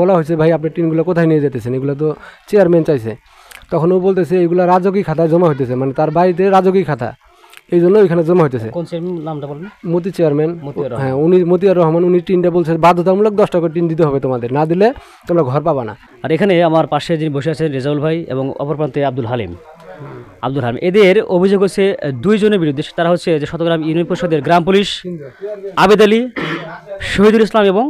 বলা হয়েছে ভাই আপনি টিনগুলো কোথায় নিয়ে যেতেছেন, এগুলো তো চেয়ারম্যান চাইছে। তখন ও বলতেছে এগুলো রাজকীয় খাতায় জমা হইতেছে, মানে তার বাড়িতে রাজকীয় খাতা, এই জন্য ওইখানে জমা হইতেছে। কোন চেয়ারম্যান নামটা বলেন? মতি চেয়ারম্যান, হ্যাঁ উনি মতিয়ার রহমান। উনি টিনটা বলছে বাধ্যতামূলক 10 টাকা টিন দিতে হবে তোমাদের, না দিলে তোমরা ঘর পাবা না। আর এখানে আমার পাশে যিনি বসে আছেন রেজাউল ভাই এবং অপর প্রান্তে আব্দুল হালিম। এদের অভিযোগ হচ্ছে দুইজনের বিরুদ্ধে। তারা হচ্ছে যে শতগ্রাম ইউনিয়ন পরিষদের গ্রাম পুলিশ আবেদ আলী, শহীদুল ইসলাম এবং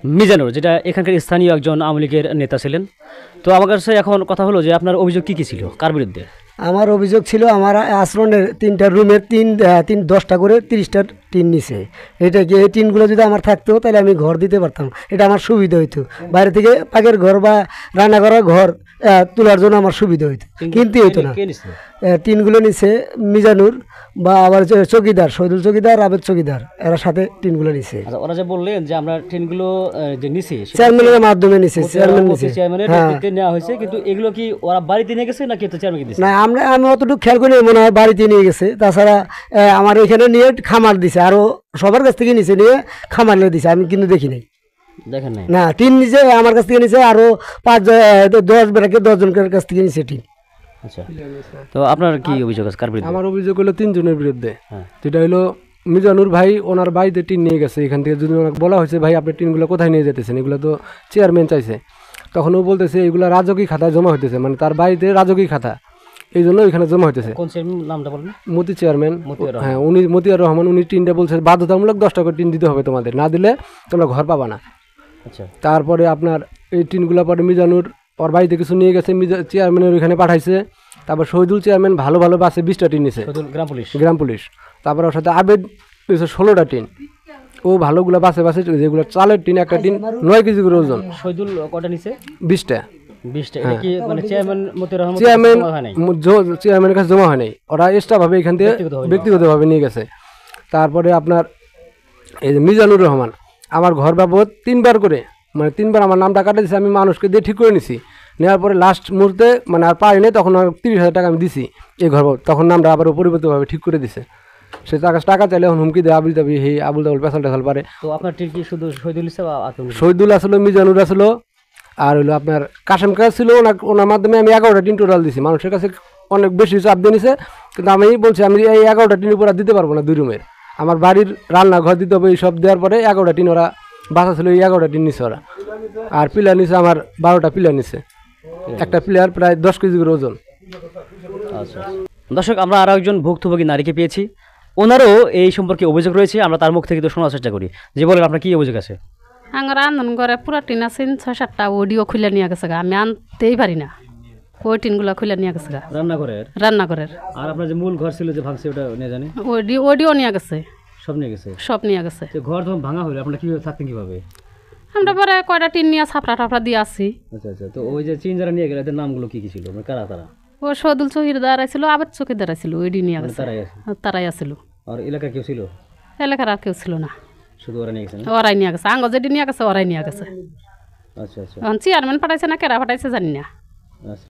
মিজানুর, যেটা এখানকার স্থানীয় একজন আওয়ামী লীগের নেতা ছিলেন। তো আমার কাছে এখন কথা হলো যে আপনার অভিযোগ কী কী ছিল, কার বিরুদ্ধে? আমার অভিযোগ ছিল আমার আশ্রমের 3টা রুমের 10টা করে 30টা টিন নিছে। এটা কি এই টিনগুলো যদি আমার থাকতো তাহলে আমি ঘর দিতে পারতাম, এটা আমার সুবিধা হইতো। বাইরে থেকে পাকের ঘর বা রান্না করার ঘর তোলার জন্য আমার সুবিধা হইতো, কিনতে হইতো না। টিনগুলো নিছে মিজানুর বা আবার চকিদার, শহীদুল চকিদার, আবেদ চকিদার, এরা সাথে টিনগুলো নিছে। ওরা যে বললেন যে আমরা টিনগুলো যে নিছি চেয়ারম্যানের মাধ্যমে নিছে, চেয়ারম্যান নিছে, চেয়ারম্যানের নেতৃত্বে নেওয়া হয়েছে। কিন্তু এগুলো কি ওরা বাড়িতে নিয়ে গেছে নাকি তো চেয়ারম্যান দিছে? না, আমি অতটুকু খেয়াল করি, মনে হয় বাড়িতে নিয়ে গেছে। তাছাড়া আমার এখানে নিয়ে খামার দিছে, আরও সবার কাছ থেকে নিচে নিয়ে খামার নিয়ে দিছে, আমি কিন্তু দেখি নাই, দেখেন নাই। না, টিন নিচে আমার কাছ থেকে নিচে, আরও 10 জনের কাছ থেকে নিচে টিন। আচ্ছা, তো আপনার কি অভিযোগ আছে, কার বিরুদ্ধে? আমার অভিযোগ হলো 3 জনের বিরুদ্ধে। যেটা হলো মিজানুর ভাই, ওনার বাড়িতে টিন নিয়ে গেছে। এখান থেকে যদি ওনাকে বলা হয়েছে ভাই আপনি টিনগুলো কোথায় নিয়ে যেতেছেন, এগুলো তো চেয়ারম্যান চাইছে। তখন ও বলতেছে এগুলো রাজকীয় খাতায় জমা হইতেছে, মানে তার বাড়িতে রাজকীয় খাতা, এই জন্য ওইখানে জমা হইতেছে। কোন চেয়ারম্যান নামটা বলেন? মতি চেয়ারম্যান, হ্যাঁ উনি মতিয়ার রহমান। উনি টিনটা বলছে বাধ্যতামূলক 10 টাকা টিন দিতে হবে তোমাদের, না দিলে তোমরা ঘর পাবা না। আচ্ছা, তারপরে আপনার এই টিনগুলো পরে মিজানুর ওর বাড়িতে কিছু নিয়ে গেছে, চেয়ারম্যানের ওইখানে পাঠাইছে। তারপর শহীদুল চেয়ারম্যান ভালো ভালো বাসে 20টা টিন নিছে, গ্রাম পুলিশ। তারপর ওর সাথে আবেদ নিছে 16টা টিন। ও ভালোগুলো বাসে বাসে, যেগুলো চালের টিন, একটা টিন 9 কেজি করে ওজন। শহীদুল কটা নিছে? 20টা। চেয়ারম্যানের কাছে জমা হয় নাই, ওরা এক্সট্রা ভাবে এখান থেকে ব্যক্তিগতভাবে নিয়ে গেছে। তারপরে আপনার এই যে মিজানুর রহমান আমার ঘর বাবদ 3বার করে, মানে 3বার আমার নামটা কাটা দিয়েছে। আমি মানুষকে দিয়ে ঠিক করে নিছি, নেওয়ার পরে লাস্ট মুহূর্তে মানে আর পারি নেই, তখন 30,000 টাকা আমি দিছি এই ঘর বাবদ। তখন নামটা আবার পরিবর্তিতভাবে ঠিক করে দিছে। সে টাকা চাইলে এখন হুমকি দেয় আবুল দাবি, হে আবুল দাবুল পেছাল টেছাল পারে। তো আপনার ঠিক কি শুধু শহীদুল আসলো, মিজানুর আসলো, আর হলো আপনার কাশেম কাজ ছিল। ওনার মাধ্যমে আমি 11টা টিন টোটাল দিছি। মানুষের কাছে অনেক বেশি চাপ দিয়ে নিছে, কিন্তু আমি বলছি আমি এই 11টা টিন উপর দিতে পারবো না। 2 রুমের আমার বাড়ির রান্নাঘর দিতে হবে, এই সব দেওয়ার পরে 11টা টিন ওরা বাসা ছিল, এই 11টা টিন নিছে ওরা। আর পিলার নিছে আমার 12টা পিলার নিছে, একটা পিলার প্রায় 10 কেজি করে ওজন। আচ্ছা দর্শক, আমরা আরও একজন ভুক্তভোগী নারীকে পেয়েছি, ওনারও এই সম্পর্কে অভিযোগ রয়েছে। আমরা তার মুখ থেকে তো শোনার চেষ্টা করি। যে বলেন আপনার কি অভিযোগ আছে? আমার আন্দোলন করে পুরা টিন আছে 6-7টা, ওডিও খুলে নিয়ে গেছে গা, আমি আনতেই পারি না। ওই টিনগুলো খুলে নিয়ে গেছে গা, রান্নাঘরের। আর আপনার যে মূল ঘর ছিল যে ভাঙছে, ওটা নিয়ে জানি? ওডিও নিয়ে গেছে, সব নিয়ে গেছে। সব নিয়ে গেছে। ঘর যখন ভাঙা হলো আপনারা কীভাবে থাকতেন, কীভাবে? আমরা পরে কয়টা টিন নিয়ে ছাপড়া টাপড়া দিয়ে আসছি। আচ্ছা আচ্ছা, তো ওই যে টিন যারা নিয়ে গেলে এদের নামগুলো কী কী ছিল, কারা তারা? ও শহীদুল চকিদার ছিল, আবেদ চকিদার ছিল, ওইডি নিয়ে গেছে, তারাই আসছিল। আর এলাকার কেউ ছিল? এলাকার আর কেউ ছিল না, শুধু ওরা নিয়ে গেছে। ওরাই নিয়ে গেছে, আঙ্গ যেটি নিয়ে গেছে ওরাই নিয়ে গেছে। আচ্ছা আচ্ছা, চেয়ারম্যান পাঠাইছে না কেরা পাঠাইছে জানি না। আচ্ছা।